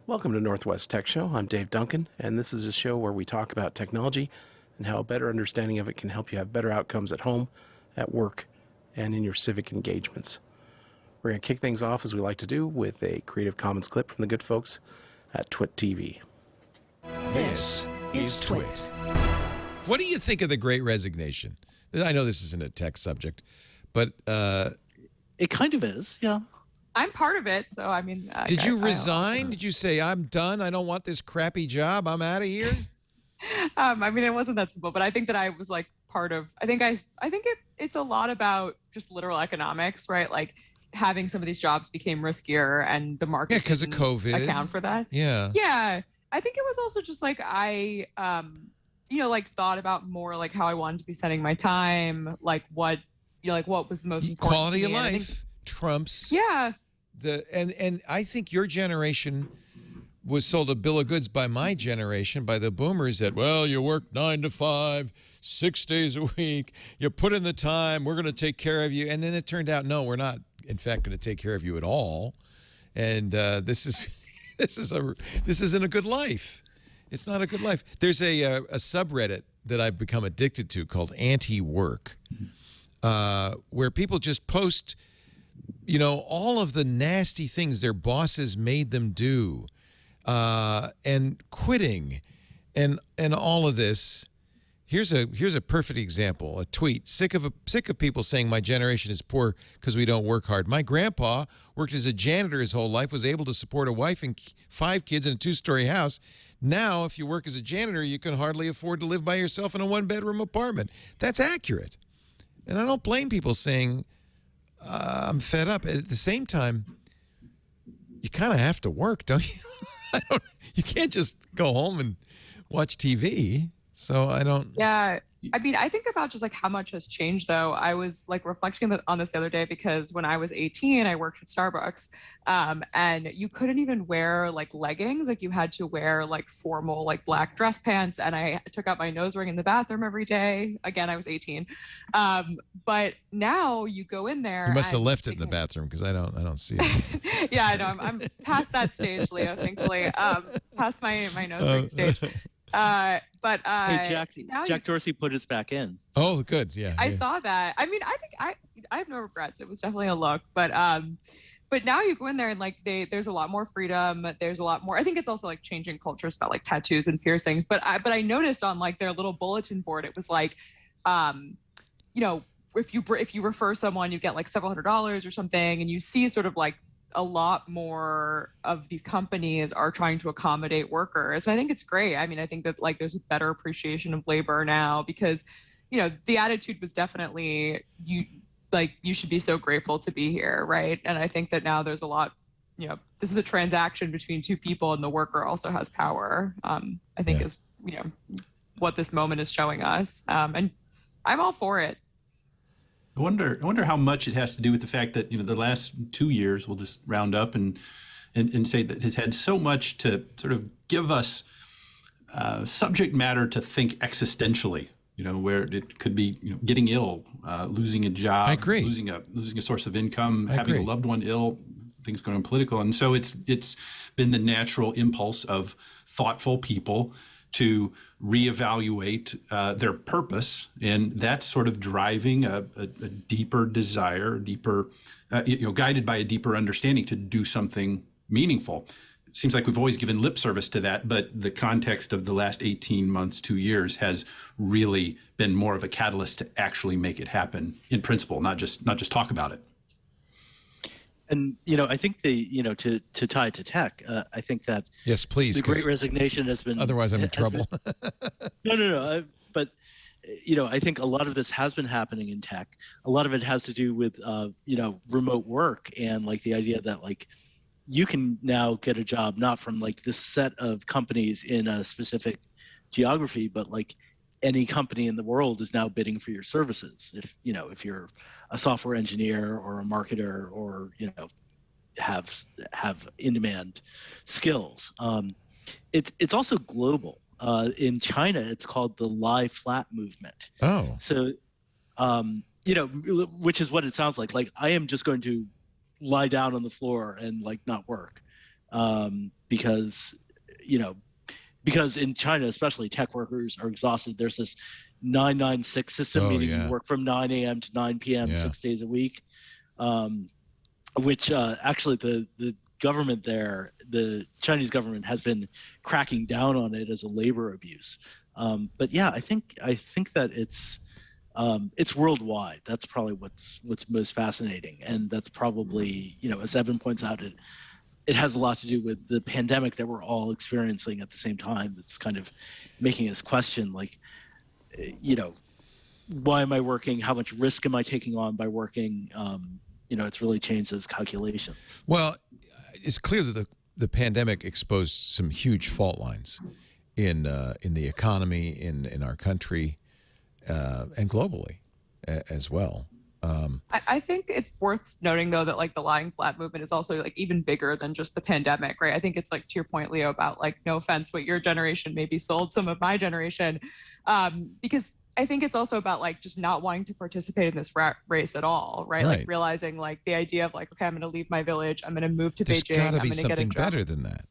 Welcome to Northwest Tech Show. I'm Dave Duncan, and this is a show where we talk about technology and how a better understanding of it can help you have better outcomes at home, at work, and in your civic engagements. We're going to kick things off, as we like to do, with a Creative Commons clip from the good folks at Twit TV. This is Twit. What do you think of the Great Resignation? I know this isn't a tech subject, but it kind of is, yeah. I'm part of it, so I mean. Did you resign? Did you say, I'm done, I don't want this crappy job, I'm out of here? I mean, it wasn't that simple, but I think that I was like part of. I think it's a lot about just literal economics, right? Like having some of these jobs became riskier, and the market because of COVID account for that. Yeah. I think it was also just like I like thought about more like how I wanted to be spending my time, like what was the most important quality to of me. life trumps and I think your generation was sold a bill of goods by my generation, by the boomers, that, well, you work 9 to 5, 6 days a week, you put in the time, we're going to take care of you. And then it turned out, no, we're not, in fact, going to take care of you at all. And this isn't a good life. It's not a good life. There's a subreddit that I've become addicted to called Anti-Work, where people just post, all of the nasty things their bosses made them do, and quitting, and all of this. Here's a perfect example. A tweet: sick of people saying my generation is poor because we don't work hard. My grandpa worked as a janitor his whole life, was able to support a wife and 5 kids in a 2-story house. Now, if you work as a janitor, you can hardly afford to live by yourself in a 1-bedroom apartment. That's accurate, and I don't blame people saying I'm fed up. At the same time, you kind of have to work, don't you? You can't just go home and watch TV. So I don't. Yeah. I mean, I think about just like how much has changed, though. I was like reflecting on this the other day, because when I was 18, I worked at Starbucks, and you couldn't even wear like leggings. Like you had to wear like formal like black dress pants. And I took out my nose ring in the bathroom every day. Again, I was 18. But now you go in there. You must have left it in the bathroom, because I don't see it. Yeah, I know. I'm past that stage, Leo, thankfully. Past my nose ring stage. But hey, Jack Dorsey put us back in. Oh, good. Yeah. I saw that. I mean, I think I have no regrets. It was definitely a look, but now you go in there and like there's a lot more freedom. There's a lot more. I think it's also like changing cultures about like tattoos and piercings. But I noticed on like their little bulletin board, it was like, if you refer someone, you get like several $100s or something, and you see sort of like a lot more of these companies are trying to accommodate workers. And I think it's great. I mean, I think that like there's a better appreciation of labor now, because, the attitude was definitely you should be so grateful to be here. Right. And I think that now there's a lot, this is a transaction between 2 people, and the worker also has power. I think is, what this moment is showing us. And I'm all for it. I wonder how much it has to do with the fact that the last 2 years, we'll just round up and say that has had so much to sort of give us subject matter to think existentially. Where it could be getting ill, losing a job, I agree. losing a source of income, having a loved one ill, things going political, and so it's been the natural impulse of thoughtful people to reevaluate their purpose, and that's sort of driving a deeper desire, guided by a deeper understanding to do something meaningful. It seems like we've always given lip service to that, but the context of the last 18 months, 2 years has really been more of a catalyst to actually make it happen in principle, not just talk about it. And, I think to tie it to tech, I think that yes, please, the Great Resignation has been. Otherwise, I'm in trouble. No. But, I think a lot of this has been happening in tech. A lot of it has to do with, remote work, and like the idea that like you can now get a job not from like this set of companies in a specific geography, but like any company in the world is now bidding for your services. If you're a software engineer or a marketer, or have in-demand skills. It's also global. in China, it's called the lie flat movement. Oh. So, you know, which is what it sounds like. Like, I am just going to lie down on the floor and like not work, because, you know, because in China, especially, tech workers are exhausted. There's this 996 system, meaning you work from 9 a.m. to 9 p.m. 6 days a week, which actually the government there, the Chinese government, has been cracking down on it as a labor abuse. But yeah, I think that it's worldwide. That's probably what's most fascinating, and that's probably, you know, as Evan points out, it has a lot to do with the pandemic that we're all experiencing at the same time. That's kind of making us question, like, you know, why am I working? How much risk am I taking on by working? You know, it's really changed those calculations. Well, it's clear that the pandemic exposed some huge fault lines in the economy, in our country, and globally as well. I think it's worth noting, though, that like the lying flat movement is also like even bigger than just the pandemic, right? I think it's like, to your point, Leo, about like, no offense, what your generation maybe sold some of my generation, because I think it's also about like just not wanting to participate in this rat race at all, right? Like realizing like the idea of like, okay, I'm going to leave my village, I'm going to move to Beijing, I'm going to get a job. Better than that.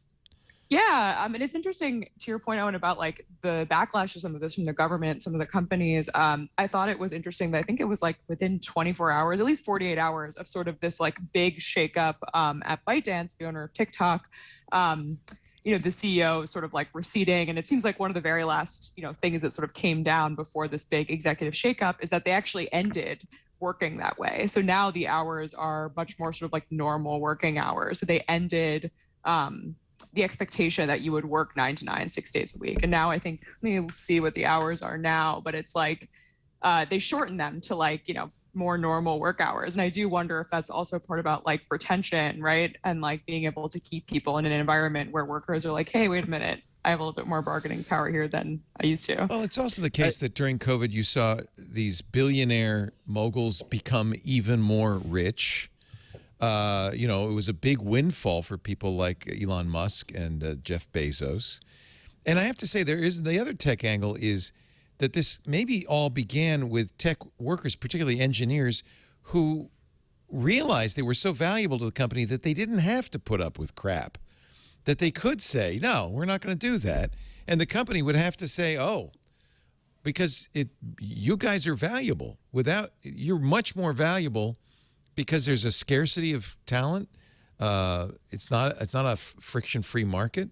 Yeah, and it's interesting, to your point, Owen, about like the backlash of some of this from the government, some of the companies. I thought it was interesting that I think it was like within 24 hours, at least 48 hours of sort of this like big shakeup at ByteDance, the owner of TikTok. You know, the CEO sort of like receding, and it seems like one of the very last, you know, things that sort of came down before this big executive shakeup is that they actually ended working that way. So now the hours are much more sort of like normal working hours. So they ended the expectation that you would work 9 to 9, 6 days a week. And now I think, let me see what the hours are now, but it's like they shortened them to like, you know, more normal work hours. And I do wonder if that's also part about like retention, right? And like being able to keep people in an environment where workers are like, hey, wait a minute, I have a little bit more bargaining power here than I used to. Well, it's also the case that during COVID, you saw these billionaire moguls become even more rich. You know, it was a big windfall for people like Elon Musk and Jeff Bezos. And I have to say, there is the other tech angle is that this maybe all began with tech workers, particularly engineers, who realized they were so valuable to the company that they didn't have to put up with crap, that they could say, no, we're not going to do that. And the company would have to say, oh, because you guys are valuable. You're much more valuable because there's a scarcity of talent. It's not a friction-free market.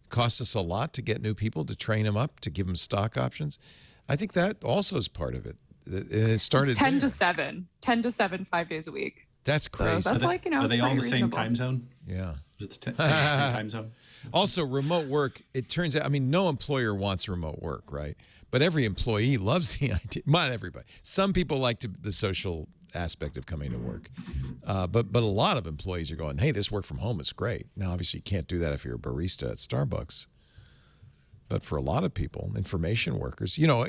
It costs us a lot to get new people, to train them up, to give them stock options. I think that also is part of it. It started 10 to 7, 5 days a week. That's crazy. So that's like, you know, are they all in the same reasonable time zone? Yeah. Is it the same time zone? Also, remote work, it turns out, I mean, no employer wants remote work, right? But every employee loves the idea. Not everybody. Some people like the social aspect of coming to work. But a lot of employees are going, hey, this work from home is great. Now, obviously, you can't do that if you're a barista at Starbucks. But for a lot of people, information workers, you know,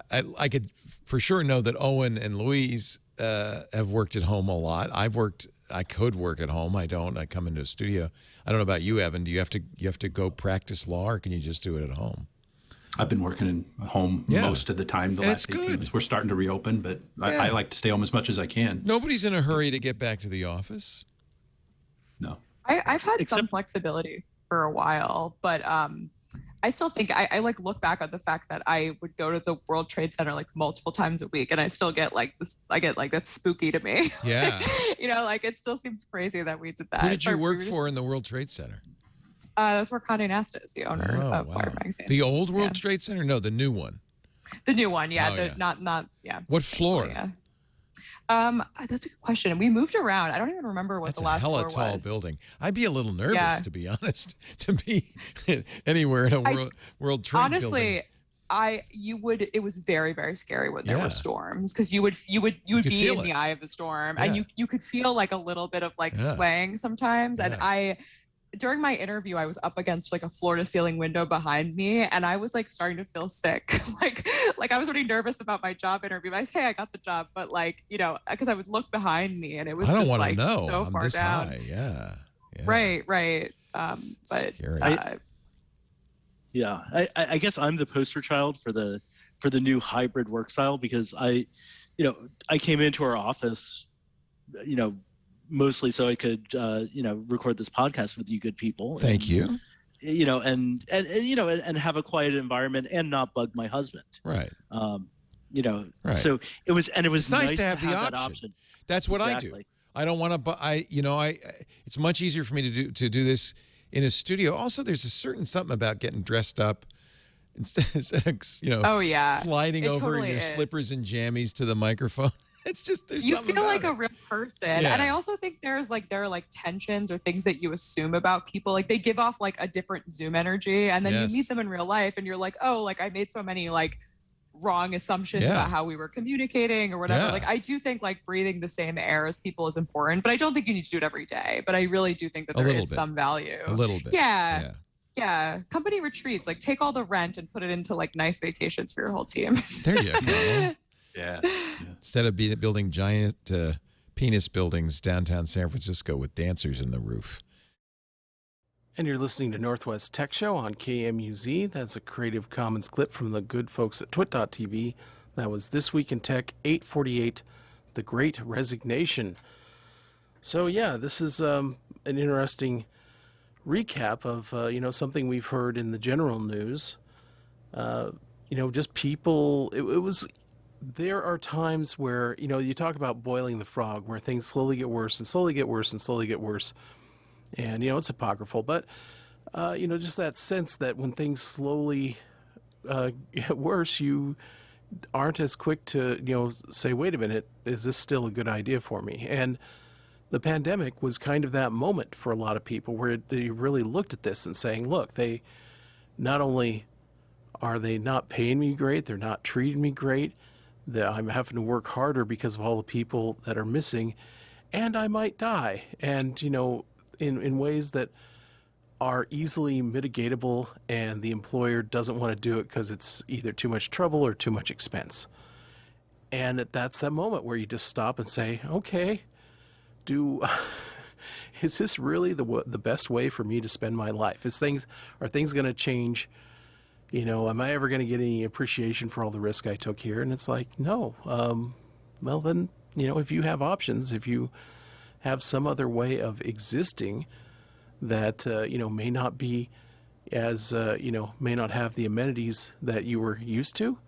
I could for sure know that Owen and Louise have worked at home a lot. I could work at home. I don't. I come into a studio. I don't know about you, Evan. Do you have to go practice law, or can you just do it at home? I've been working at home most of the time. The last 18 months. We're starting to reopen, but I like to stay home as much as I can. Nobody's in a hurry to get back to the office. No. I've had some flexibility for a while, but I still think I like look back on the fact that I would go to the World Trade Center like multiple times a week, and I still get like this. I get like, that's spooky to me. Yeah. You know, like it still seems crazy that we did that. Who did you work for in the World Trade Center? That's where Condé Nast is, the owner of Wired Magazine. The old World Trade Center? No, the new one. The new one, yeah. Oh, Not. What floor? Yeah. That's a good question. We moved around. I don't even remember what the last floor was. That's a hella tall building. I'd be a little nervous, to be honest, to be anywhere in a World Trade building. Honestly, it was very, very scary when there were storms, because you would be in the eye of the storm, and you could feel like a little bit of like swaying sometimes. And during my interview, I was up against like a floor to ceiling window behind me, and I was like starting to feel sick. like I was already nervous about my job interview. I said, hey, I got the job, but like, you know, because I would look behind me and it was just like so far down. High. Yeah. Right. But scary. Yeah, I guess I'm the poster child for the new hybrid work style, because I came into our office, mostly so I could record this podcast with you good people. Thank you. And have a quiet environment and not bug my husband. Right. Right. So it was nice to have the option. That's what exactly. I do. I don't want to. It's much easier for me to do this in a studio. Also, there's a certain something about getting dressed up instead of sliding over totally in your slippers and jammies to the microphone. It's just there's you something feel about like a real person. Yeah. And I also think there are tensions or things that you assume about people. Like they give off like a different Zoom energy, and then you meet them in real life and you're like, oh, like I made so many like wrong assumptions about how we were communicating or whatever. Like I do think like breathing the same air as people is important, but I don't think you need to do it every day. But I really do think that there is some value. A little bit. Yeah. Company retreats, like take all the rent and put it into like nice vacations for your whole team. There you go. Yeah. Instead of building giant penis buildings downtown San Francisco with dancers in the roof. And you're listening to Northwest Tech Show on KMUZ. That's a Creative Commons clip from the good folks at twit.tv. That was This Week in Tech 848, The Great Resignation. So yeah, this is an interesting recap of something we've heard in the general news. Just people. There are times where you talk about boiling the frog, where things slowly get worse and slowly get worse and slowly get worse. And, it's apocryphal, but, just that sense that when things slowly get worse, you aren't as quick to, say, wait a minute, is this still a good idea for me? And the pandemic was kind of that moment for a lot of people where they really looked at this and saying, look, they not only are they not paying me great, they're not treating me great, that I'm having to work harder because of all the people that are missing, and I might die. And, in ways that are easily mitigatable, and the employer doesn't want to do it because it's either too much trouble or too much expense. And that's that moment where you just stop and say, okay, is this really the best way for me to spend my life? Are things going to change? Am I ever going to get any appreciation for all the risk I took here? And it's like, no. Well, then, if you have options, if you have some other way of existing that, may not be as, may not have the amenities that you were used to,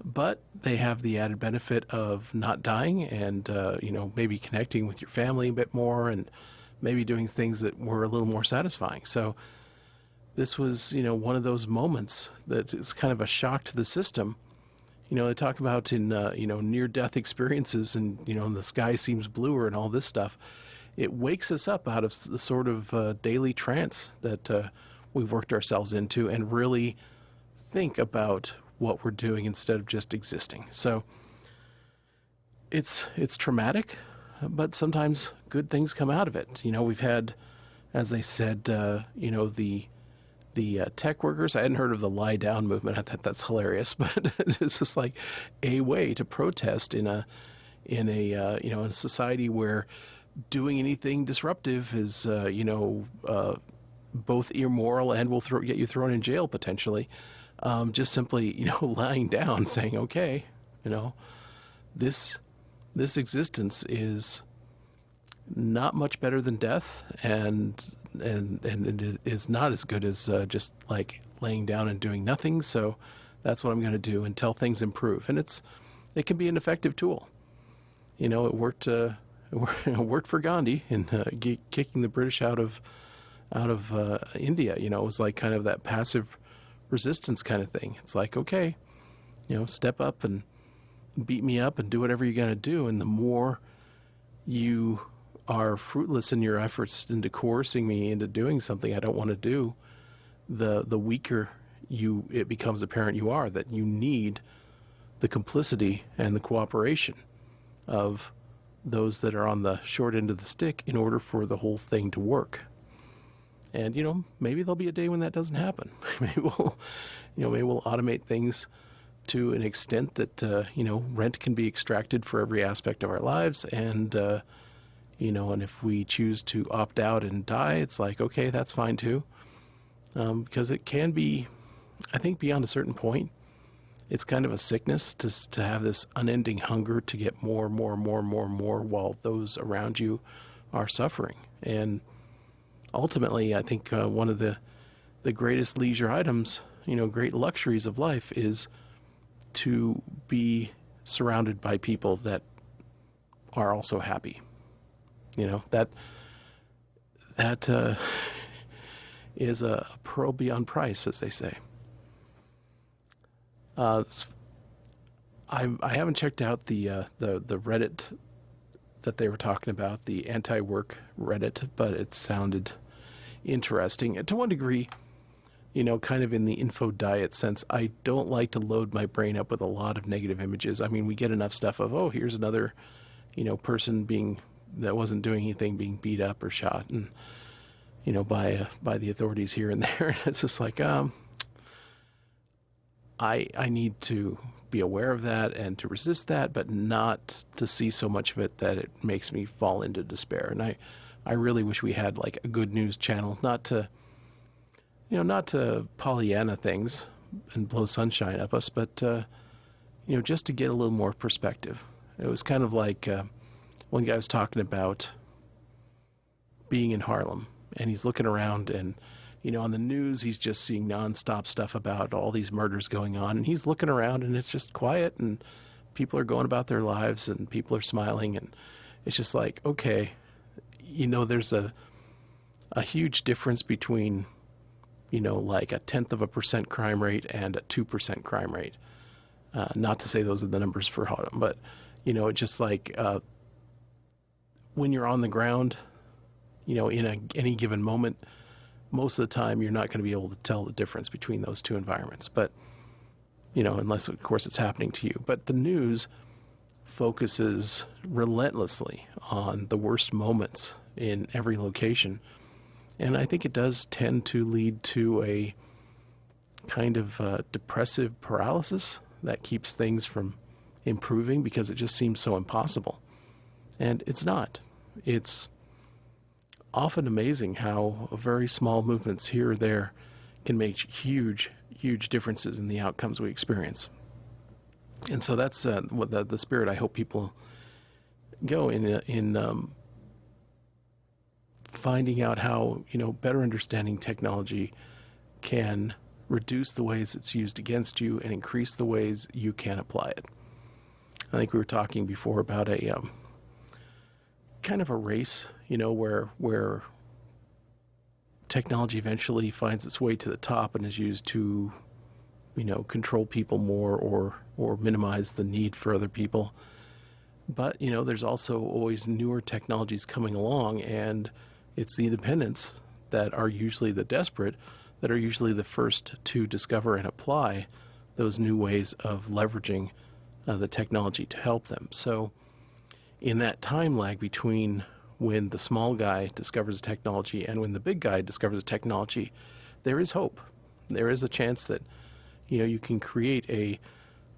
but they have the added benefit of not dying and, maybe connecting with your family a bit more and maybe doing things that were a little more satisfying. So this was, one of those moments that it's kind of a shock to the system. They talk about in, near-death experiences and, the sky seems bluer and all this stuff. It wakes us up out of the sort of daily trance that we've worked ourselves into and really think about what we're doing instead of just existing. So it's traumatic, but sometimes good things come out of it. We've had, as I said, the tech workers. I hadn't heard of the lie down movement. I thought that's hilarious, but it's just like a way to protest in a society where doing anything disruptive is both immoral and will get you thrown in jail potentially. Just simply lying down, saying, okay, this existence is not much better than death, and it is not as good as just like laying down and doing nothing. So that's what I'm going to do until things improve. And it can be an effective tool. It worked. It worked for Gandhi in kicking the British out of India. It was like kind of that passive resistance kind of thing. It's like, okay, step up and beat me up and do whatever you're going to do. And the more you are fruitless in your efforts into coercing me into doing something I don't want to do, the weaker it becomes apparent you are, that you need the complicity and the cooperation of those that are on the short end of the stick in order for the whole thing to work. And, maybe there'll be a day when that doesn't happen. Maybe we'll automate things to an extent that, rent can be extracted for every aspect of our lives. And, and if we choose to opt out and die, it's like, okay, that's fine too. Because it can be I think beyond a certain point, it's kind of a sickness to have this unending hunger to get more, while those around you are suffering. And ultimately, I think one of the greatest leisure items, great luxuries of life is to be surrounded by people that are also happy. That is a pearl beyond price, as they say. I haven't checked out the Reddit that they were talking about, the anti-work Reddit, but it sounded interesting. And to one degree, kind of in the info diet sense, I don't like to load my brain up with a lot of negative images. I mean, we get enough stuff of, oh, here's another, person that wasn't doing anything being beat up or shot, and by the authorities here and there. It's just like, I need to be aware of that and to resist that, but not to see so much of it that it makes me fall into despair. And I really wish we had like a good news channel, not to Pollyanna things and blow sunshine up us, but just to get a little more perspective. It was kind of like one guy was talking about being in Harlem, and he's looking around, and on the news, he's just seeing nonstop stuff about all these murders going on. And he's looking around, and it's just quiet, and people are going about their lives, and people are smiling. And it's just like, okay, there's a huge difference between, like 0.1% crime rate and a 2% crime rate. Not to say those are the numbers for Harlem, but, it's just like when you're on the ground, in any given moment, most of the time you're not going to be able to tell the difference between those two environments. But, unless, of course, it's happening to you. But the news focuses relentlessly on the worst moments in every location. And I think it does tend to lead to a kind of depressive paralysis that keeps things from improving because it just seems so impossible. And it's not. It's often amazing how very small movements here or there can make huge differences in the outcomes we experience. And so that's what the spirit I hope people go in finding out how better understanding technology can reduce the ways it's used against you and increase the ways you can apply it. I think we were talking before about a kind of a race, where technology eventually finds its way to the top and is used to, control people more or minimize the need for other people. But, there's also always newer technologies coming along, and it's the independents that are usually the desperate that are usually the first to discover and apply those new ways of leveraging the technology to help them. So in that time lag between when the small guy discovers technology and when the big guy discovers technology, there is hope. There is a chance that, you can create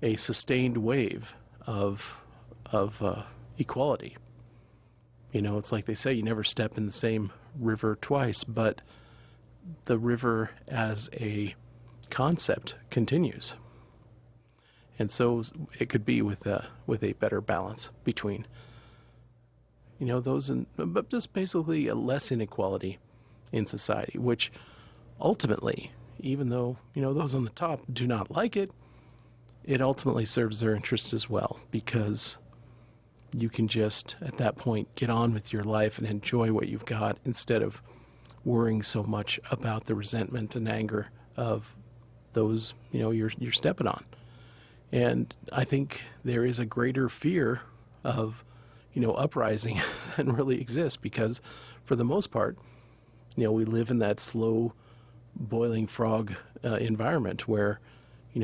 a sustained wave of equality. It's like they say, you never step in the same river twice, but the river as a concept continues. And so it could be with a better balance between those, but just basically a less inequality in society, which ultimately, even though, those on the top do not like it, it ultimately serves their interests as well, because you can just, at that point, get on with your life and enjoy what you've got instead of worrying so much about the resentment and anger of those, you're stepping on. And I think there is a greater fear of uprising than really exists, because for the most part, we live in that slow boiling frog environment where,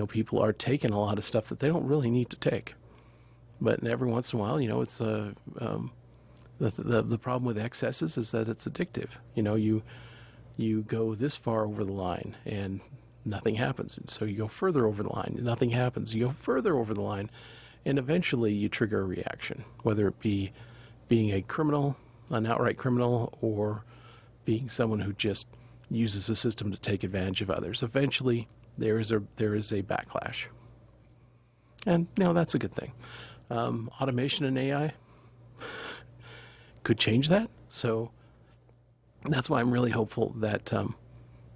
people are taking a lot of stuff that they don't really need to take. But every once in a while, it's the problem with excesses is that it's addictive. You go this far over the line and nothing happens. And so you go further over the line and nothing happens. You go further over the line, and eventually you trigger a reaction, whether it be being a criminal, an outright criminal, or being someone who just uses the system to take advantage of others. Eventually, there is a backlash. And that's a good thing. Automation and AI could change that. So that's why I'm really hopeful that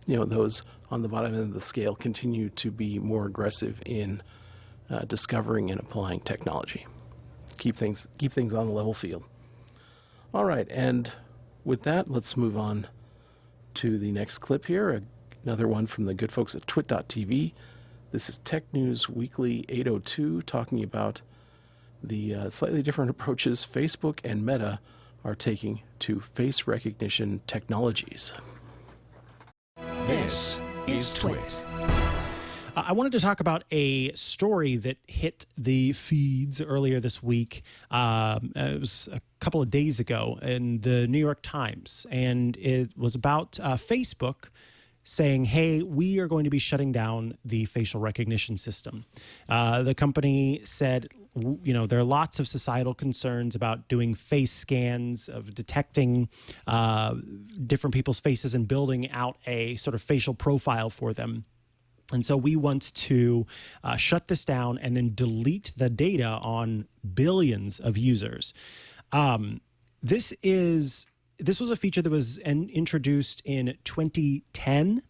those on the bottom end of the scale continue to be more aggressive in discovering and applying technology. Keep things on the level field. All right, and with that, let's move on to the next clip here. Another one from the good folks at twit.tv. This is Tech News Weekly 802, talking about the slightly different approaches Facebook and Meta are taking to face recognition technologies. This is Twit. I wanted to talk about a story that hit the feeds earlier this week. It was a couple of days ago in the New York Times, and it was about Facebook saying, hey, we are going to be shutting down the facial recognition system. The company said, there are lots of societal concerns about doing face scans, of detecting different people's faces and building out a sort of facial profile for them. And so we want to shut this down and then delete the data on billions of users. This was a feature that was introduced in 2010,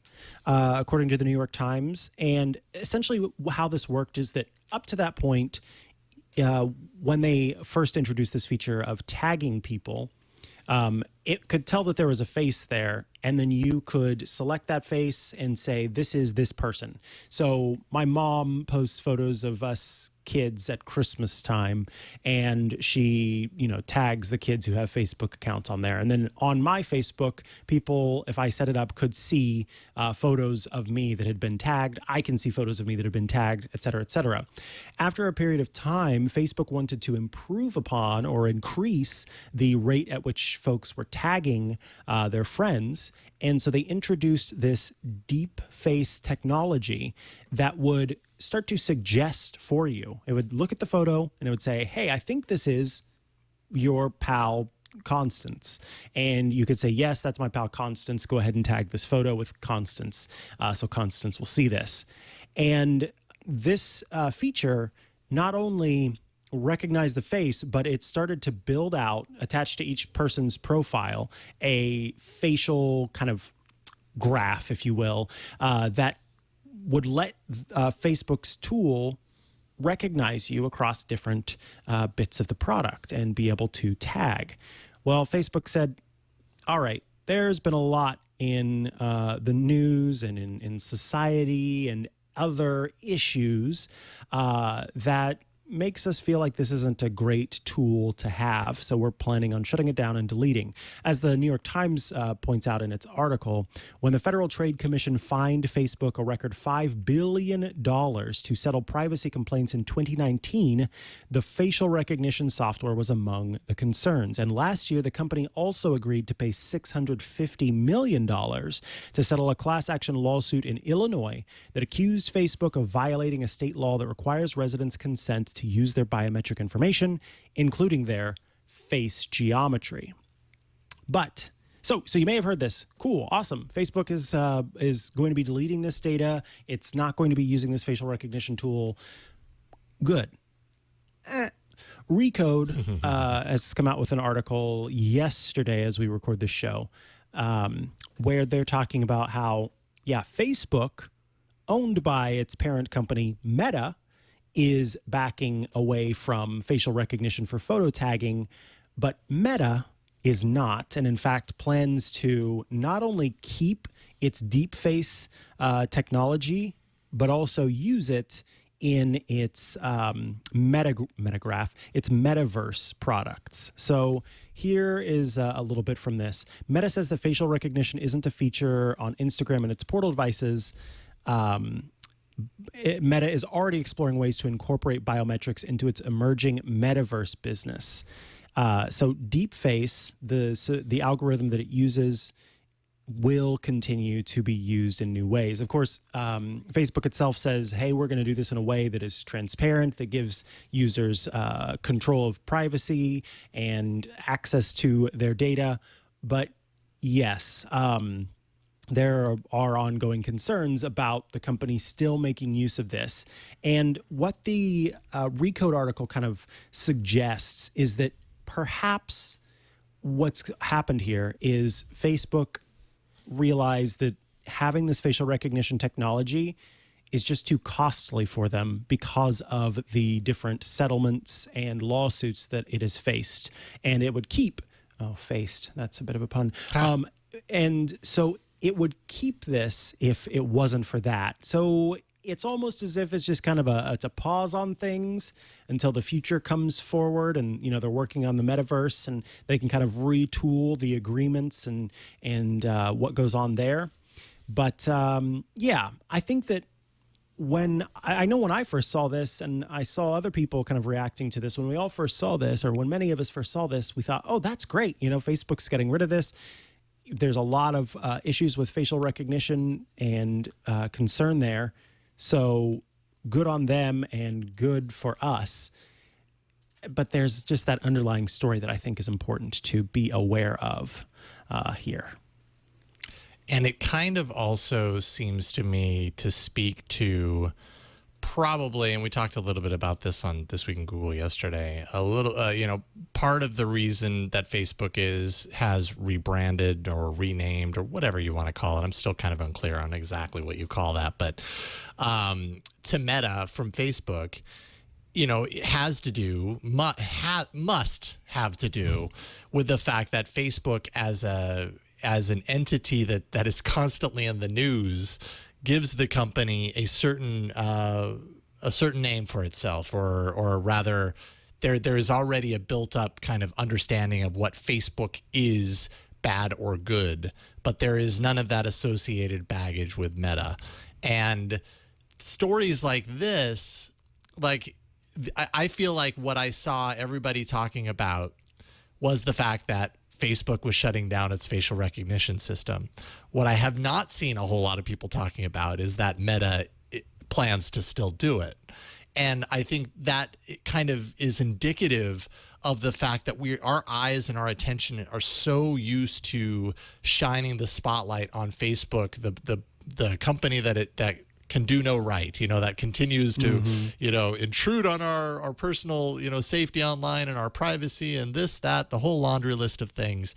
according to the New York Times. And essentially how this worked is that up to that point, when they first introduced this feature of tagging people, it could tell that there was a face there, and then you could select that face and say, this is this person. So my mom posts photos of us kids at Christmas time, and she, tags the kids who have Facebook accounts on there. And then on my Facebook, people, if I set it up, could see photos of me that had been tagged. I can see photos of me that have been tagged, et cetera, et cetera. After a period of time, Facebook wanted to improve upon or increase the rate at which folks were tagging their friends. And so they introduced this deep face technology that would start to suggest for you. It would look at the photo and it would say, hey, I think this is your pal Constance. And you could say, yes, that's my pal Constance. Go ahead and tag this photo with Constance. So Constance will see this. And this feature not only recognized the face, but it started to build out, attached to each person's profile, a facial kind of graph, if you will, that would let Facebook's tool recognize you across different bits of the product and be able to tag. Well, Facebook said, all right, there's been a lot in the news and in society and other issues that makes us feel like this isn't a great tool to have. So we're planning on shutting it down and deleting. As the New York Times points out in its article, when the Federal Trade Commission fined Facebook a record $5 billion to settle privacy complaints in 2019, the facial recognition software was among the concerns. And last year, the company also agreed to pay $650 million to settle a class action lawsuit in Illinois that accused Facebook of violating a state law that requires residents' consent to use their biometric information, including their face geometry. But so you may have heard this. Cool, awesome. Facebook is going to be deleting this data. It's not going to be using this facial recognition tool. Good. Recode has come out with an article yesterday as we record this show, where they're talking about how, Facebook, owned by its parent company Meta, is backing away from facial recognition for photo tagging, but Meta is not, and in fact plans to not only keep its deep face technology, but also use it in its Metagraph, its metaverse products. So here is a little bit from this. Meta says that facial recognition isn't a feature on Instagram and its portal devices. Meta is already exploring ways to incorporate biometrics into its emerging metaverse business. So Deepface, the algorithm that it uses, will continue to be used in new ways. Of course, Facebook itself says, hey, we're going to do this in a way that is transparent, that gives users control of privacy and access to their data. But yes, there are ongoing concerns about the company still making use of this. And what the Recode article kind of suggests is that perhaps what's happened here is Facebook realized that having this facial recognition technology is just too costly for them because of the different settlements and lawsuits that it has faced. And it would keep, faced, that's a bit of a pun. And so it would keep this if it wasn't for that. So it's almost as if it's just kind of it's a pause on things until the future comes forward, and they're working on the metaverse and they can kind of retool the agreements and what goes on there. But yeah, I think that I know when I first saw this, and I saw other people kind of reacting to this, when we all first saw this, or when many of us first saw this, we thought, oh, that's great. Facebook's getting rid of this. There's a lot of issues with facial recognition and concern there. So good on them and good for us. But there's just that underlying story that I think is important to be aware of here. And it kind of also seems to me to speak to probably, and we talked a little bit about this on This Week in Google yesterday, a little, part of the reason that Facebook has rebranded or renamed or whatever you want to call it. I'm still kind of unclear on exactly what you call that, but to Meta from Facebook, it has to do, must have to do with the fact that Facebook as an entity that is constantly in the news gives the company a certain name for itself, or rather, there is already a built-up kind of understanding of what Facebook is, bad or good, but there is none of that associated baggage with Meta. And stories like this, I feel like what I saw everybody talking about was the fact that Facebook was shutting down its facial recognition system. What I have not seen a whole lot of people talking about is that Meta plans to still do it. And I think that it kind of is indicative of the fact that our eyes and our attention are so used to shining the spotlight on Facebook, the company that can do no right, that continues to, intrude on our personal, safety online and our privacy and this, that, the whole laundry list of things.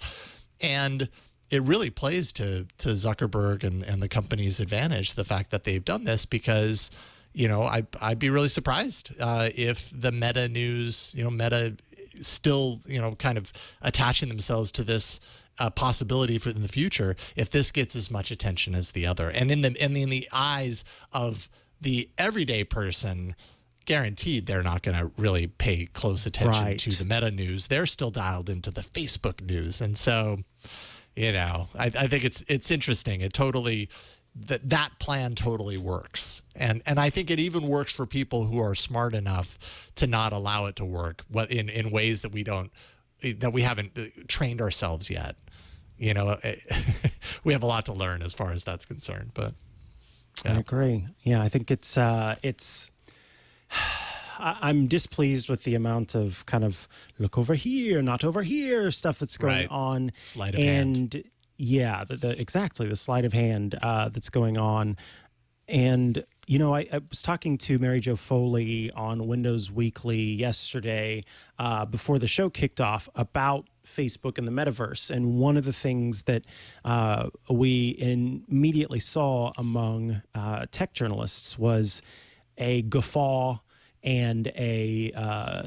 And it really plays to Zuckerberg and the company's advantage, the fact that they've done this, because, I'd be really surprised if the Meta news, Meta still, kind of attaching themselves to this possibility for in the future, if this gets as much attention as the other. And in the eyes of the everyday person, guaranteed they're not going to really pay close attention to the Meta news. They're still dialed into the Facebook news. And so, I think it's interesting. It totally, that plan totally works. And I think it even works for people who are smart enough to not allow it to work in ways that we haven't trained ourselves yet. We have a lot to learn as far as that's concerned, but yeah. I agree. Yeah, I think it's I'm displeased with the amount of kind of look over here, not over here stuff that's going on. Sleight of hand. Yeah, exactly, the sleight of hand that's going on. And, I was talking to Mary Jo Foley on Windows Weekly yesterday before the show kicked off about Facebook and the metaverse. And one of the things that we immediately saw among tech journalists was a guffaw and a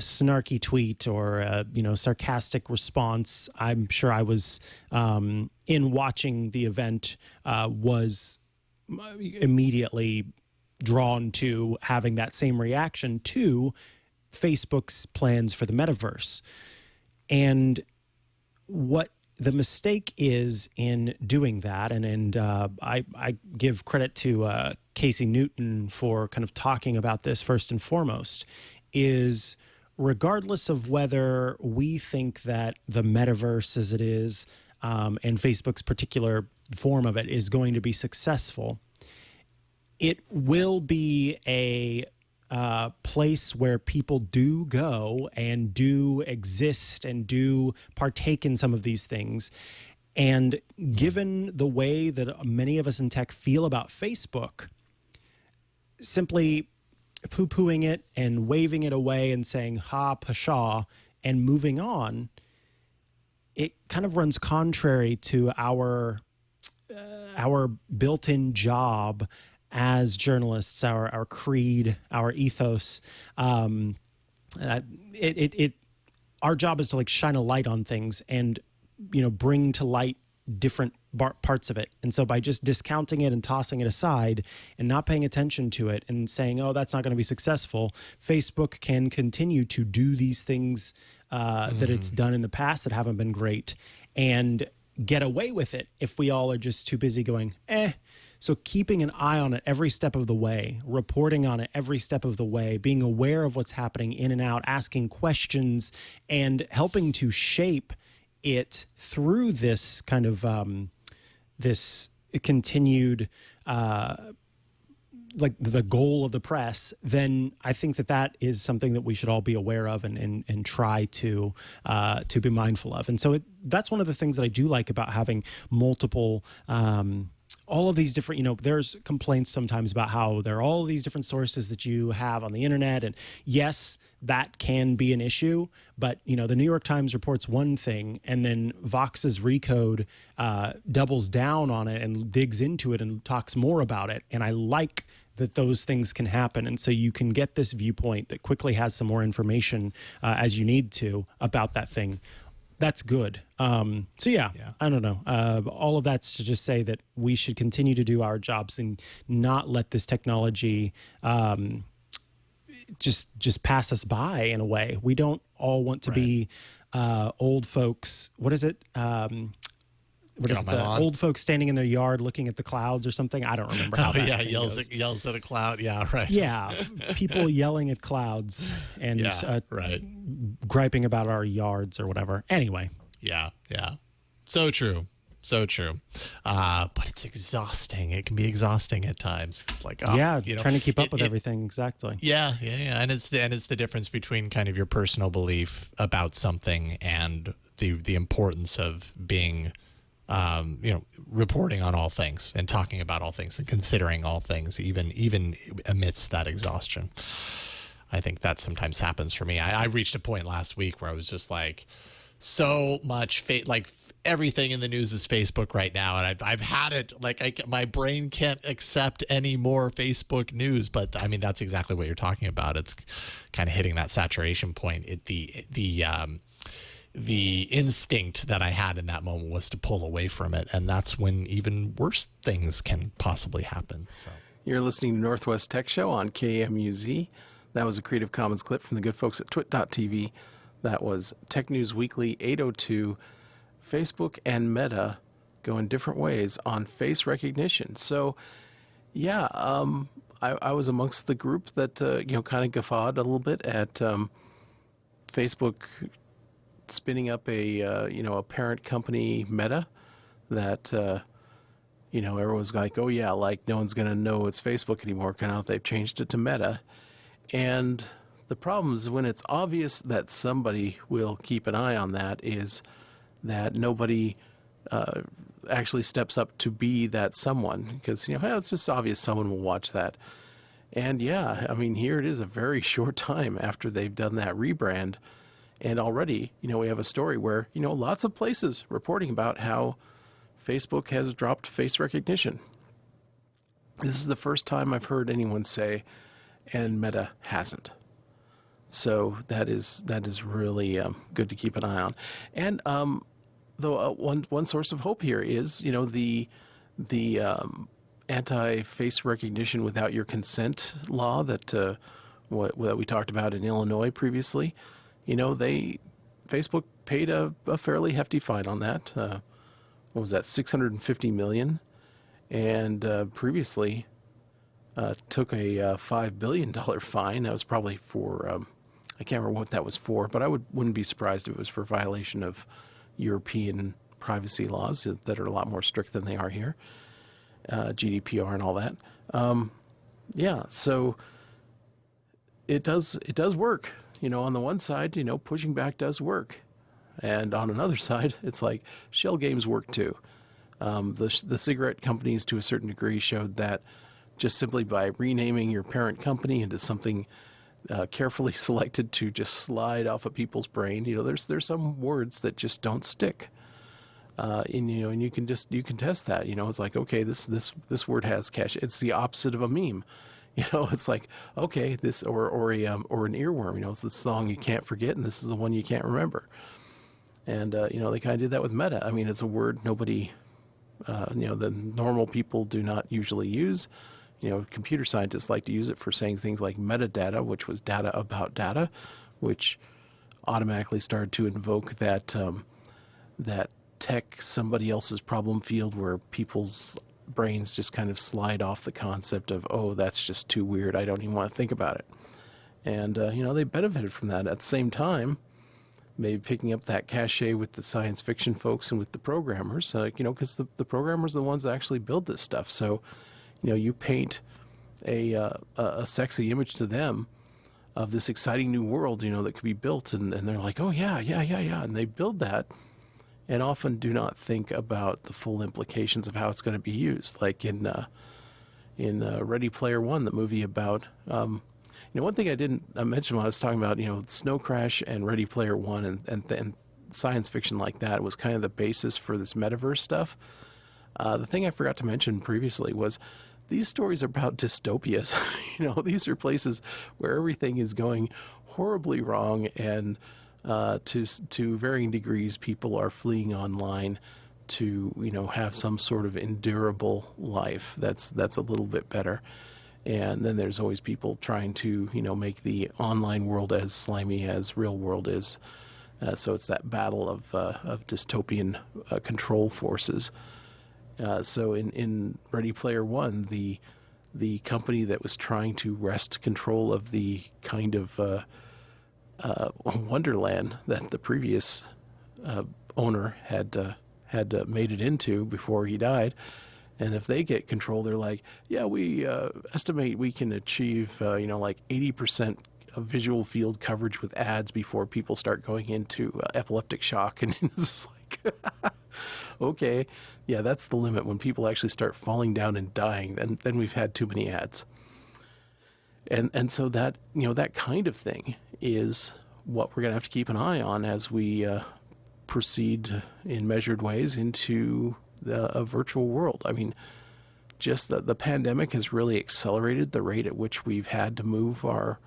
snarky tweet or a, sarcastic response. I'm sure I was in watching the event was immediately drawn to having that same reaction to Facebook's plans for the metaverse. And what the mistake is in doing that, and I give credit to Casey Newton for kind of talking about this first and foremost, is regardless of whether we think that the metaverse as it is and Facebook's particular form of it is going to be successful, it will be a place where people do go and do exist and do partake in some of these things. And given the way that many of us in tech feel about Facebook, simply poo-pooing it and waving it away and saying ha pshaw and moving on, it kind of runs contrary to our built-in job as journalists, our creed, our ethos. Our job is to like shine a light on things and, you know, bring to light different parts of it. And so by just discounting it and tossing it aside and not paying attention to it and saying, oh, that's not going to be successful, Facebook can continue to do these things that it's done in the past that haven't been great and get away with it if we all are just too busy going, So keeping an eye on it every step of the way, reporting on it every step of the way, being aware of what's happening in and out, asking questions, and helping to shape it through this kind of this continued like the goal of the press, then I think that is something that we should all be aware of and try to be mindful of. And so that's one of the things that I do like about having multiple all of these different, you know, there's complaints sometimes about how there are all these different sources that you have on the internet. And yes, that can be an issue. But, you know, the New York Times reports one thing and then Vox's Recode doubles down on it and digs into it and talks more about it. And I like that those things can happen. And so you can get this viewpoint that quickly has some more information as you need to about that thing. That's good. So yeah, I don't know. All of that's to just say that we should continue to do our jobs and not let this technology just pass us by in a way. We don't all want to be old folks. What is it? What is the old folks standing in their yard looking at the clouds or something? I don't remember how that yells at a cloud. Yeah, right. Yeah, people yelling at clouds and griping about our yards or whatever. Anyway. Yeah. So true. But it's exhausting. It can be exhausting at times. It's like, trying to keep up with everything. Exactly. Yeah. And it's the difference between kind of your personal belief about something and the importance of being reporting on all things and talking about all things and considering all things, even amidst that exhaustion. I think that sometimes happens for me. I reached a point last week where I was just like, so much everything in the news is Facebook right now, and I've had it. My brain can't accept any more Facebook news. But I mean, that's exactly what you're talking about. It's kind of hitting that saturation point. The instinct that I had in that moment was to pull away from it, and that's when even worse things can possibly happen. So you're listening to Northwest Tech Show on KMUZ. That was a Creative Commons clip from the good folks at twit.tv. That was Tech News Weekly 802. Facebook and Meta go in different ways on face recognition. So, yeah, I was amongst the group that kind of guffawed a little bit at Facebook spinning up a parent company, Meta, that everyone's like, oh yeah, like no one's gonna know it's Facebook anymore. Kind of, they've changed it to Meta, and the problem is when it's obvious that somebody will keep an eye on that, is that nobody actually steps up to be that someone, because it's just obvious someone will watch that. And yeah, I mean, here it is a very short time after they've done that rebrand. And already, we have a story where, lots of places reporting about how Facebook has dropped face recognition. This is the first time I've heard anyone say, and Meta hasn't. So that is really good to keep an eye on. And though one source of hope here is, the anti-face recognition without your consent law that we talked about in Illinois previously. Facebook paid a fairly hefty fine on that. What was that? $650 million, and previously took a $5 billion fine. That was probably for I can't remember what that was for, but I wouldn't be surprised if it was for violation of European privacy laws that are a lot more strict than they are here, GDPR and all that. So it does work. On the one side, pushing back does work. And on another side, it's like shell games work too. The cigarette companies, to a certain degree, showed that just simply by renaming your parent company into something carefully selected to just slide off of people's brain, there's some words that just don't stick. And you can test that. It's like, okay, this word has cache. It's the opposite of a meme. It's like, okay, this or an earworm. It's the song you can't forget, and this is the one you can't remember. And they kind of did that with meta. I mean, it's a word nobody, the normal people do not usually use. Computer scientists like to use it for saying things like metadata, which was data about data, which automatically started to invoke that tech somebody else's problem field where people's brains just kind of slide off the concept of, oh, that's just too weird, I don't even want to think about it. And they benefited from that. At the same time, maybe picking up that cachet with the science fiction folks and with the programmers, because the programmers are the ones that actually build this stuff. So you paint a sexy image to them of this exciting new world that could be built, and they're like, oh yeah, and they build that and often do not think about the full implications of how it's going to be used. Like in Ready Player One, the movie about, one thing I didn't mention when I was talking about, Snow Crash and Ready Player One and science fiction like that was kind of the basis for this metaverse stuff. The thing I forgot to mention previously was these stories are about dystopias. These are places where everything is going horribly wrong, and to varying degrees, people are fleeing online to have some sort of endurable life that's a little bit better. And then there's always people trying to make the online world as slimy as real world is. So it's that battle of dystopian control forces. So in Ready Player One, the company that was trying to wrest control of the kind of wonderland that the previous owner had made it into before he died, and if they get control, they're like, yeah, we estimate we can achieve like 80% of visual field coverage with ads before people start going into epileptic shock. And it's like, okay, yeah, that's the limit. When people actually start falling down and dying, then we've had too many ads. And so that that kind of thing is what we're going to have to keep an eye on as we proceed in measured ways into a virtual world. I mean, just the pandemic has really accelerated the rate at which we've had to move our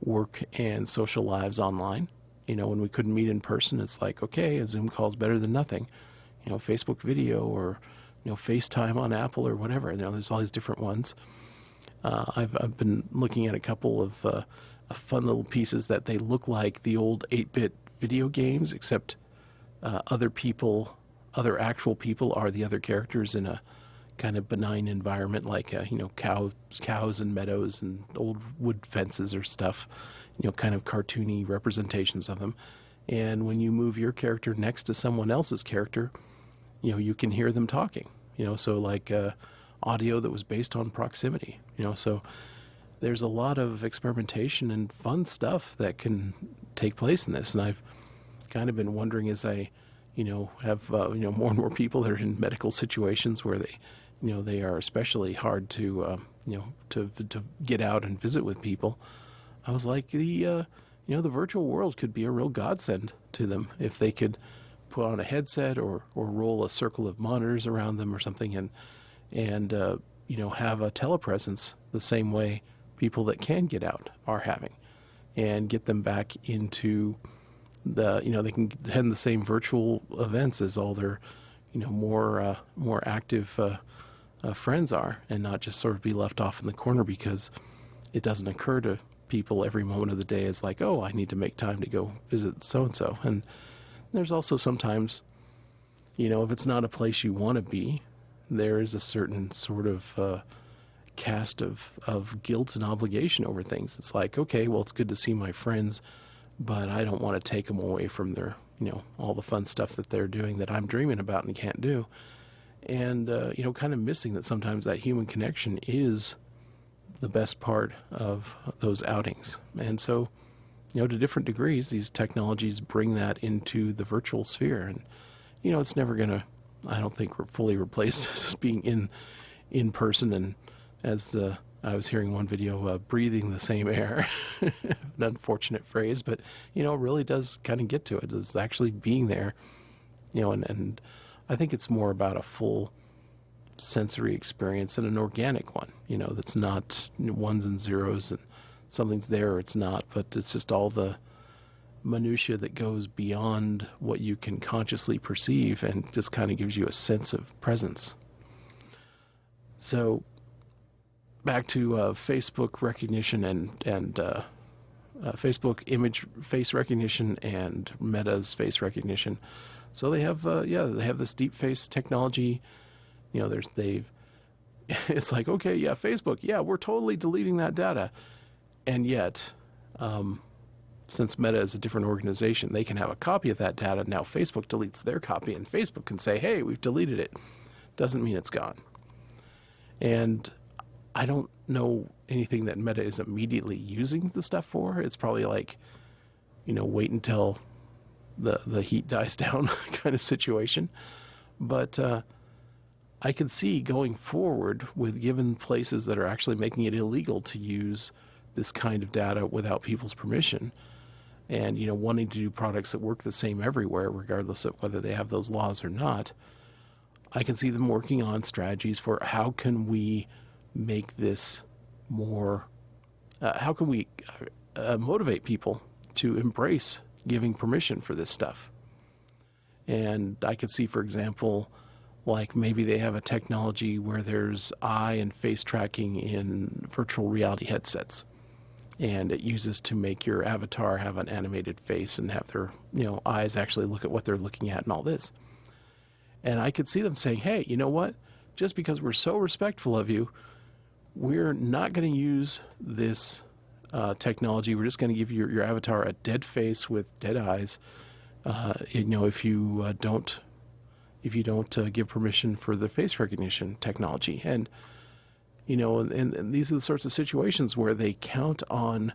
work and social lives online. When we couldn't meet in person, it's like, okay, a Zoom call is better than nothing. Facebook video or FaceTime on Apple or whatever. There's all these different ones. I've been looking at a couple of fun little pieces that they look like the old 8-bit video games, except other actual people are the other characters in a kind of benign environment, like cows and meadows and old wood fences or stuff, kind of cartoony representations of them. And when you move your character next to someone else's character, you can hear them talking. So like audio that was based on proximity. So there's a lot of experimentation and fun stuff that can take place in this. And I've kind of been wondering, as I have more and more people that are in medical situations where they are especially hard to to get out and visit with people. I was like, the virtual world could be a real godsend to them if they could put on a headset or roll a circle of monitors around them or something, and have a telepresence the same way people that can get out are having, and get them back into they can attend the same virtual events as all their more active friends are, and not just sort of be left off in the corner because it doesn't occur to people every moment of the day is like, oh, I need to make time to go visit so-and-so. And there's also sometimes, if it's not a place you want to be, there is a certain sort of cast of guilt and obligation over things. It's like, okay, well, it's good to see my friends, but I don't want to take them away from their, all the fun stuff that they're doing that I'm dreaming about and can't do. And, kind of missing that sometimes that human connection is the best part of those outings. And so, to different degrees, these technologies bring that into the virtual sphere. And, it's never going to, I don't think, fully replace just being in person. And as I was hearing one video, breathing the same air, an unfortunate phrase, but, it really does kind of get to it. It's actually being there, and I think it's more about a full sensory experience and an organic one, that's not ones and zeros and something's there or it's not, but it's just all the minutia that goes beyond what you can consciously perceive and just kind of gives you a sense of presence. So back to Facebook recognition and Facebook image face recognition and Meta's face recognition. So they have they have this deep face technology. It's like, okay, yeah, Facebook, yeah, we're totally deleting that data. And yet, since Meta is a different organization, they can have a copy of that data. Now Facebook deletes their copy, and Facebook can say, hey, we've deleted it. Doesn't mean it's gone. And I don't know anything that Meta is immediately using the stuff for. It's probably like, wait until the heat dies down kind of situation. But I can see going forward with given places that are actually making it illegal to use this kind of data without people's permission, and wanting to do products that work the same everywhere, regardless of whether they have those laws or not. I can see them working on strategies for how can we make this more, how can we motivate people to embrace giving permission for this stuff. And I could see, for example, like maybe they have a technology where there's eye and face tracking in virtual reality headsets, and it uses to make your avatar have an animated face and have their eyes actually look at what they're looking at and all this. And I could see them saying, hey, you know what? Just because we're so respectful of you, we're not going to use this technology. We're just going to give your avatar a dead face with dead eyes. If you don't give permission for the face recognition technology. And and these are the sorts of situations where they count on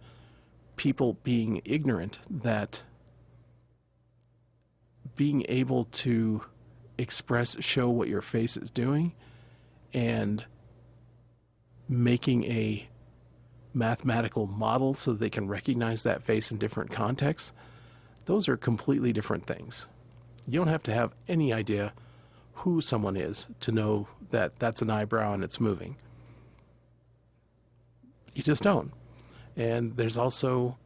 people being ignorant, that being able to show what your face is doing, and making a mathematical model so they can recognize that face in different contexts. Those are completely different things. You don't have to have any idea who someone is to know that that's an eyebrow and it's moving. You just don't. And there's also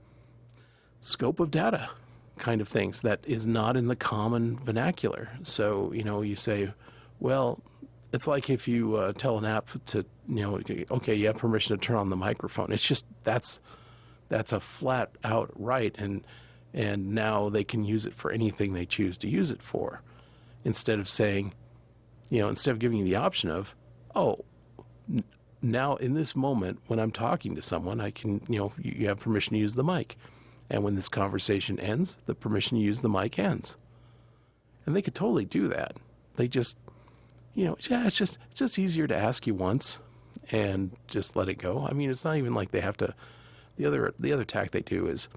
scope of data kind of things that is not in the common vernacular. So, you say, well, it's like if you tell an app to, okay, you have permission to turn on the microphone. It's just, that's a flat out right. And now they can use it for anything they choose to use it for, instead of saying, instead of giving you the option of, now in this moment when I'm talking to someone, I can, you have permission to use the mic. And when this conversation ends, the permission to use the mic ends. And they could totally do that. They just, it's just easier to ask you once and just let it go. I mean, it's not even like they have to, the other tack they do is,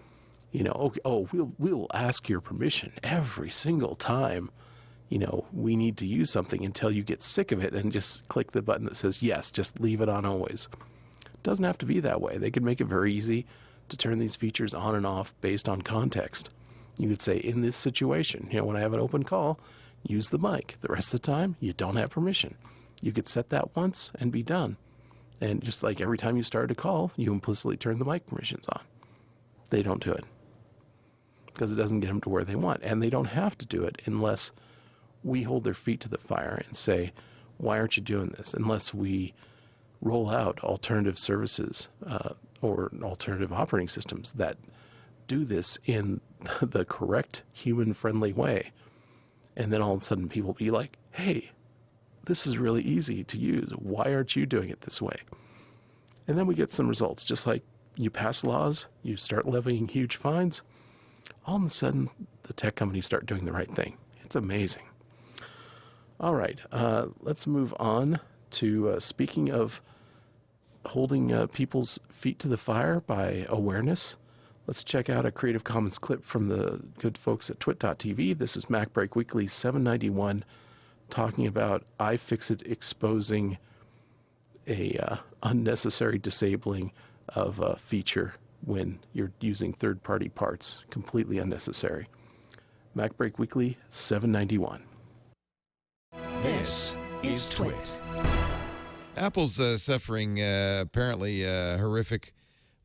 we'll ask your permission every single time, we need to use something, until you get sick of it and just click the button that says yes, just leave it on always. It doesn't have to be that way. They could make it very easy to turn these features on and off based on context. You could say, in this situation, when I have an open call, use the mic. The rest of the time, you don't have permission. You could set that once and be done. And just like every time you start a call, you implicitly turn the mic permissions on. They don't do it because it doesn't get them to where they want. And they don't have to do it unless we hold their feet to the fire and say, why aren't you doing this? Unless we roll out alternative services or alternative operating systems that do this in the correct human-friendly way. And then all of a sudden people be like, hey, this is really easy to use. Why aren't you doing it this way? And then we get some results. Just like you pass laws, you start levying huge fines, all of a sudden the tech companies start doing the right thing. It's amazing. All right, let's move on to speaking of holding people's feet to the fire by awareness. Let's check out a Creative Commons clip from the good folks at twit.tv. This is MacBreak Weekly 791 talking about iFixit exposing a unnecessary disabling of a feature when you're using third-party parts. Completely unnecessary. MacBreak Weekly 791. This is Twit. Apple's suffering apparently a horrific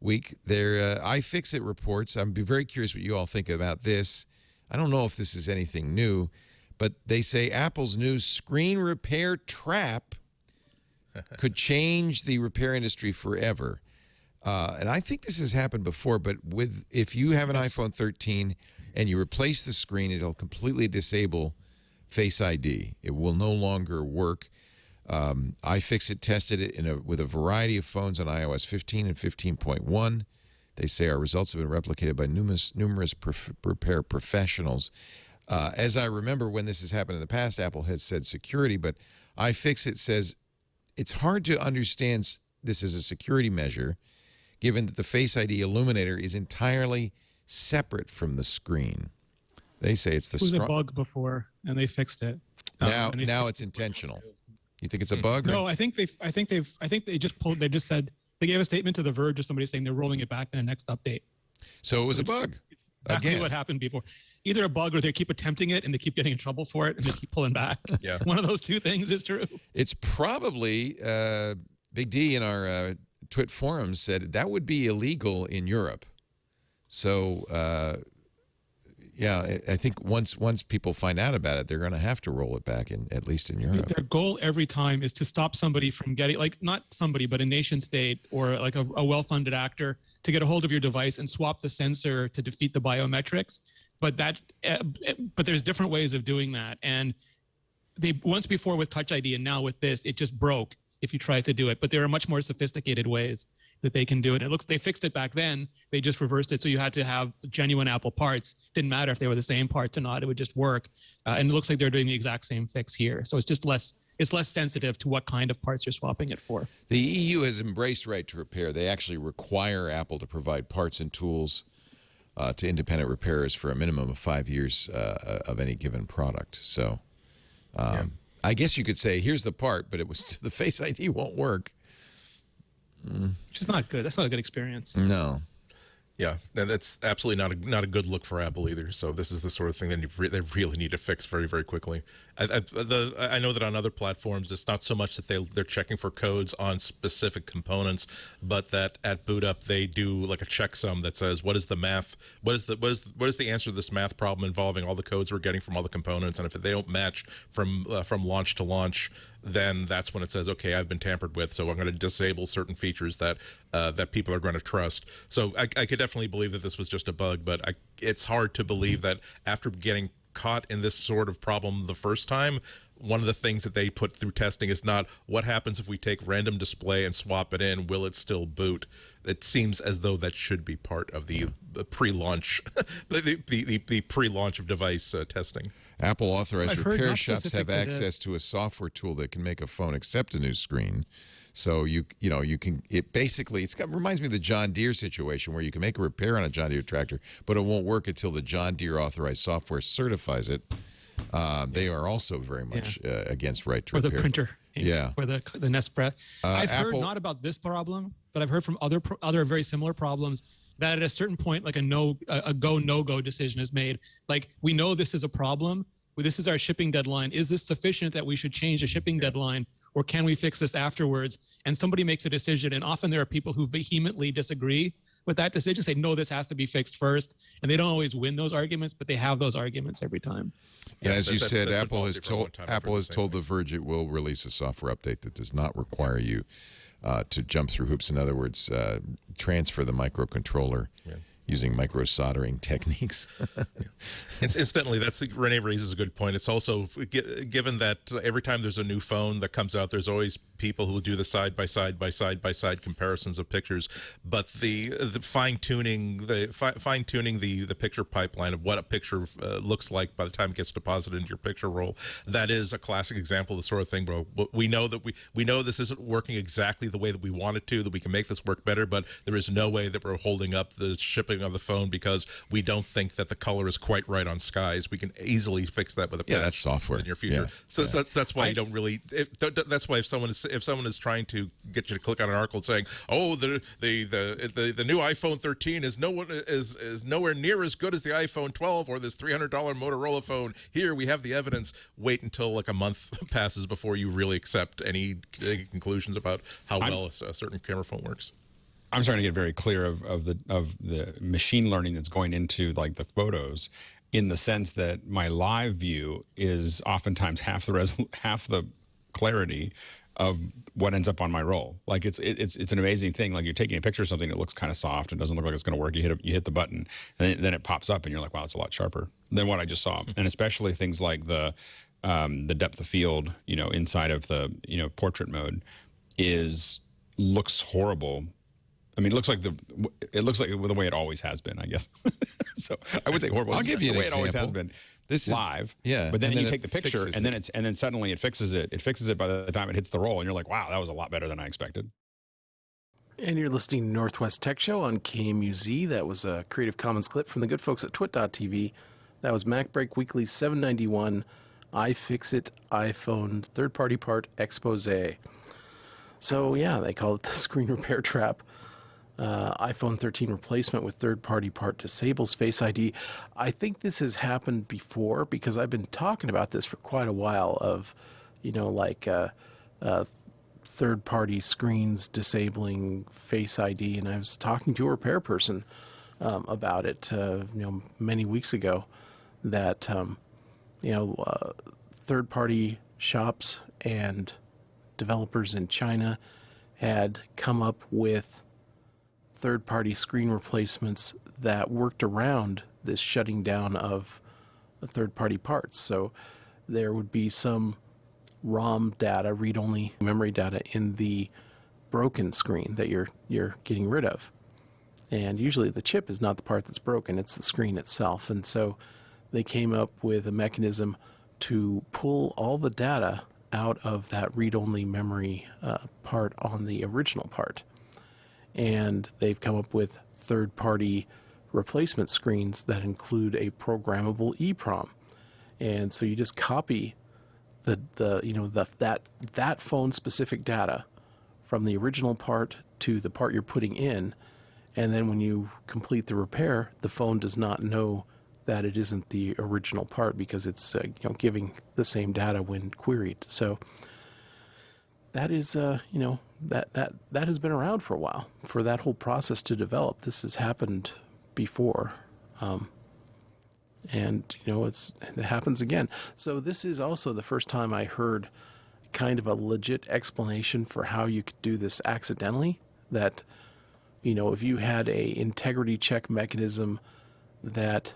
week. Their iFixit reports, I'd be very curious what you all think about this. I don't know if this is anything new, but they say Apple's new screen repair trap could change the repair industry forever. And I think this has happened before, but if you have an iPhone 13 and you replace the screen, it'll completely disable Face ID. It will no longer work. iFixit tested it with a variety of phones on iOS 15 and 15.1. They say our results have been replicated by numerous repair professionals. As I remember when this has happened in the past, Apple has said security, but iFixit says it's hard to understand this as a security measure, given that the Face ID illuminator is entirely separate from the screen. They say it's the It was a bug before, and they fixed it. Now it's intentional. You think it's a bug? No, I think they just said they gave a statement to The Verge or somebody saying they're rolling it back in the next update. So it was a bug. It's exactly what happened before. Either a bug or they keep attempting it and they keep getting in trouble for it and they keep pulling back. Yeah. One of those two things is true. It's probably Big D in our Twit forums said that would be illegal in Europe. So yeah, I think once people find out about it, they're going to have to roll it back, at least in Europe. Their goal every time is to stop somebody from getting, like, not somebody, but a nation state or like a well-funded actor to get a hold of your device and swap the sensor to defeat the biometrics. But there's different ways of doing that. And they once before with Touch ID and now with this, it just broke if you tried to do it. But there are much more sophisticated ways that they can do it. It looks they fixed it back then. They just reversed it, so you had to have genuine Apple parts. Didn't matter if they were the same parts or not; it would just work. And it looks like they're doing the exact same fix here. So it's just less sensitive to what kind of parts you're swapping it for. The EU has embraced right to repair. They actually require Apple to provide parts and tools to independent repairers for a minimum of 5 years of any given product. So I guess you could say, here's the part, but the Face ID won't work. Which is not good. That's not a good experience. No. Yeah, and that's absolutely not a good look for Apple either. So this is the sort of thing that they really need to fix very, very quickly. I know that on other platforms, it's not so much that they're checking for codes on specific components, but that at boot up they do like a checksum that says what is the math, what is the answer to this math problem involving all the codes we're getting from all the components, and if they don't match from launch to launch, then that's when it says, okay, I've been tampered with, so I'm going to disable certain features that people are going to trust. So I could definitely believe that this was just a bug, but it's hard to believe that after getting caught in this sort of problem the first time, one of the things that they put through testing is not what happens if we take random display and swap it in, will it still boot? It seems as though that should be part of the pre-launch the pre-launch of device testing. Apple authorized repair shops have access to a software tool that can make a phone accept a new screen. So you can reminds me of the John Deere situation where you can make a repair on a John Deere tractor, but it won't work until the John Deere authorized software certifies it. They are also very much against right to repair. Or the printer. Yeah. Or the Nespresso. I've heard not about this problem, but I've heard from other very similar problems that at a certain point, like a go no go decision is made. Like, we know this is a problem. This is our shipping deadline. Is this sufficient that we should change the shipping deadline, or can we fix this afterwards? And somebody makes a decision, and often there are people who vehemently disagree with that decision, say, no, this has to be fixed first. And they don't always win those arguments, but they have those arguments every time. Yeah, as you said, Apple has told The Verge it will release a software update that does not require you to jump through hoops. In other words, transfer the microcontroller using micro soldering techniques. Incidentally, Rene raises a good point. It's also given that every time there's a new phone that comes out, there's always people who do the side by side comparisons of pictures. But the fine tuning the picture pipeline of what a picture looks like by the time it gets deposited into your picture roll, that is a classic example of the sort of thing, bro. We know this isn't working exactly the way that we want it to, that we can make this work better, but there is no way that we're holding up the shipping something on the phone because we don't think that the color is quite right on skies. We can easily fix that with a patch. Yeah, that's software in your future. Yeah. So that's why you don't really. That's why if someone is trying to get you to click on an article saying, "Oh, the new iPhone 13 is nowhere near as good as the iPhone 12 or this $300 Motorola phone," here we have the evidence. Wait until like a month passes before you really accept any conclusions about how well a certain camera phone works. I'm starting to get very clear of the machine learning that's going into like the photos, in the sense that my live view is oftentimes half the clarity of what ends up on my roll. Like it's an amazing thing. Like you're taking a picture of something that looks kind of soft and doesn't look like it's going to work. You hit the button, and then it pops up, and you're like, wow, it's a lot sharper than what I just saw. And especially things like the depth of field, inside of the portrait mode, looks horrible. I mean, it looks like the way it always has been, I guess. So I would say horrible. I'll give you the an way it always has example. been. This is live, yeah. But then you it take the picture, fixes and then it. and then suddenly it fixes it. It fixes it by the time it hits the roll, and you're like, wow, that was a lot better than I expected. And you're listening to Northwest Tech Show on KMUZ. That was a Creative Commons clip from the good folks at twit.tv. That was MacBreak Weekly 791, iFixit iPhone third-party part expose. So yeah, they call it the screen repair trap. iPhone 13 replacement with third-party part disables Face ID. I think this has happened before because I've been talking about this for quite a while of, third-party screens disabling Face ID. And I was talking to a repair person about it, many weeks ago, that, third-party shops and developers in China had come up with third-party screen replacements that worked around this shutting down of third-party parts. So there would be some ROM data, read-only memory data, in the broken screen that you're getting rid of. And usually the chip is not the part that's broken, it's the screen itself. And so they came up with a mechanism to pull all the data out of that read-only memory part on the original part. And they've come up with third-party replacement screens that include a programmable EEPROM. And so you just copy that phone-specific data from the original part to the part you're putting in, and then when you complete the repair, the phone does not know that it isn't the original part because it's giving the same data when queried. So that is that has been around for a while. For that whole process to develop, this has happened before, and it happens again. So this is also the first time I heard kind of a legit explanation for how you could do this accidentally. That if you had a integrity check mechanism that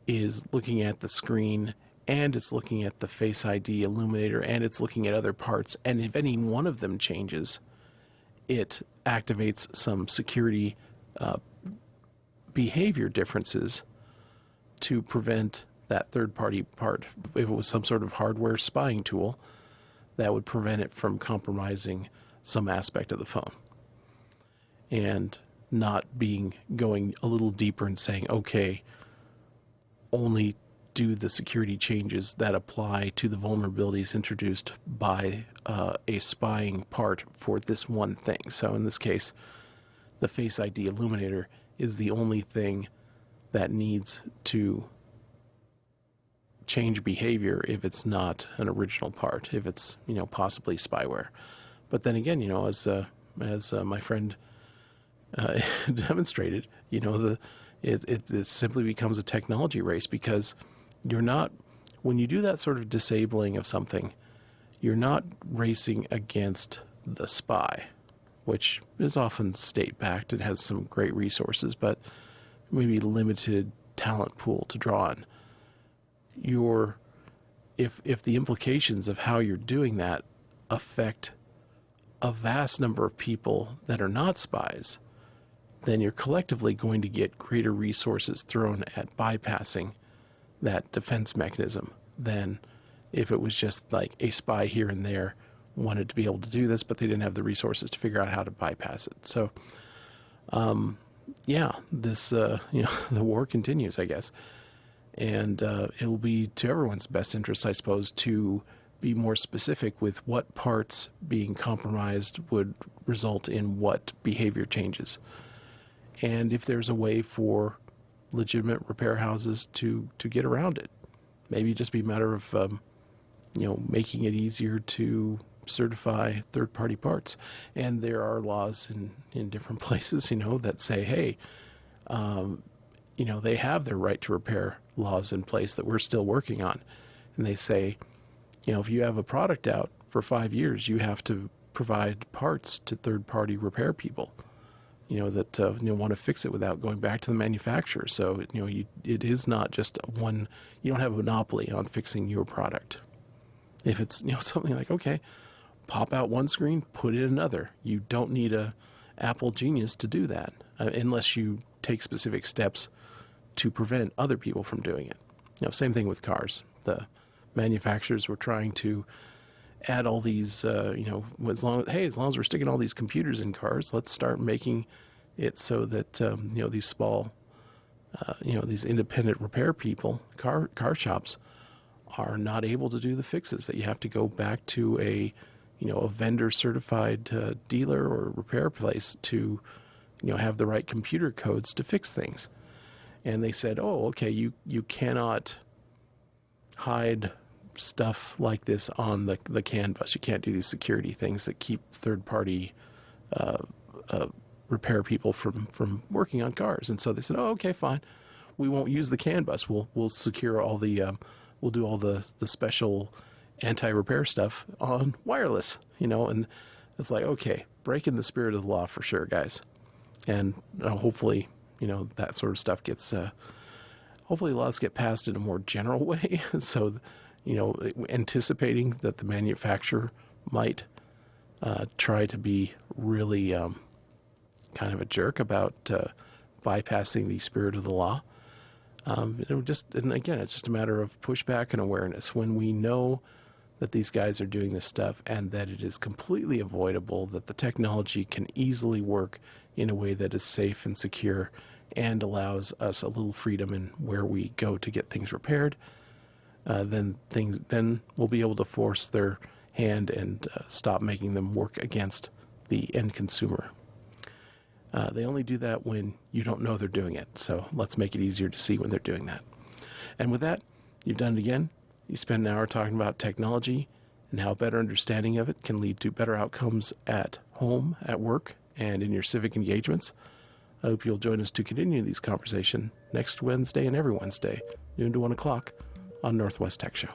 is looking at the screen and it's looking at the Face ID illuminator and it's looking at other parts, and if any one of them changes, it activates some security behavior differences to prevent that third-party part. If it was some sort of hardware spying tool, that would prevent it from compromising some aspect of the phone. And not going a little deeper and saying, okay, only do the security changes that apply to the vulnerabilities introduced by a spying part for this one thing. So in this case, the Face ID illuminator is the only thing that needs to change behavior if it's not an original part, if it's possibly spyware. But then again, as my friend demonstrated, it simply becomes a technology race, because when you do that sort of disabling of something, you're not racing against the spy, which is often state-backed. It has some great resources, but maybe limited talent pool to draw on. If the implications of how you're doing that affect a vast number of people that are not spies, then you're collectively going to get greater resources thrown at bypassing that defense mechanism than if it was just like a spy here and there wanted to be able to do this, but they didn't have the resources to figure out how to bypass it. So yeah, this the war continues, I guess, and it will be to everyone's best interest, I suppose, to be more specific with what parts being compromised would result in what behavior changes, and if there's a way for legitimate repair houses to get around it. Maybe just be a matter of making it easier to certify third-party parts. And there are laws in different places, that say, hey, they have their right to repair laws in place that we're still working on. And they say, if you have a product out for 5 years, you have to provide parts to third-party repair people, that want to fix it without going back to the manufacturer. So, it is not just one, you don't have a monopoly on fixing your product. If it's, something like, okay, pop out one screen, put in another. You don't need a Apple genius to do that unless you take specific steps to prevent other people from doing it. Same thing with cars. The manufacturers were trying to add all these, as long as we're sticking all these computers in cars, let's start making it so that, these small, these independent repair people, car shops, are not able to do the fixes, that you have to go back to a vendor certified dealer or repair place to, have the right computer codes to fix things. And they said, oh, okay, you cannot hide stuff like this on the CAN bus. You can't do these security things that keep third-party repair people from working on cars. And so they said, oh, okay, fine. We won't use the CAN bus. We'll secure all the we'll do all the special anti-repair stuff on wireless. And it's like, okay, breaking the spirit of the law for sure, guys. And hopefully, that sort of stuff gets. Hopefully, laws get passed in a more general way. So, anticipating that the manufacturer might try to be really kind of a jerk about bypassing the spirit of the law. And again, it's just a matter of pushback and awareness. When we know that these guys are doing this stuff and that it is completely avoidable, that the technology can easily work in a way that is safe and secure and allows us a little freedom in where we go to get things repaired, then we'll be able to force their hand and stop making them work against the end consumer. They only do that when you don't know they're doing it. So let's make it easier to see when they're doing that. And with that, you've done it again. You spend an hour talking about technology and how a better understanding of it can lead to better outcomes at home, at work, and in your civic engagements. I hope you'll join us to continue these conversations next Wednesday and every Wednesday, noon to 1 o'clock on Northwest Tech Show.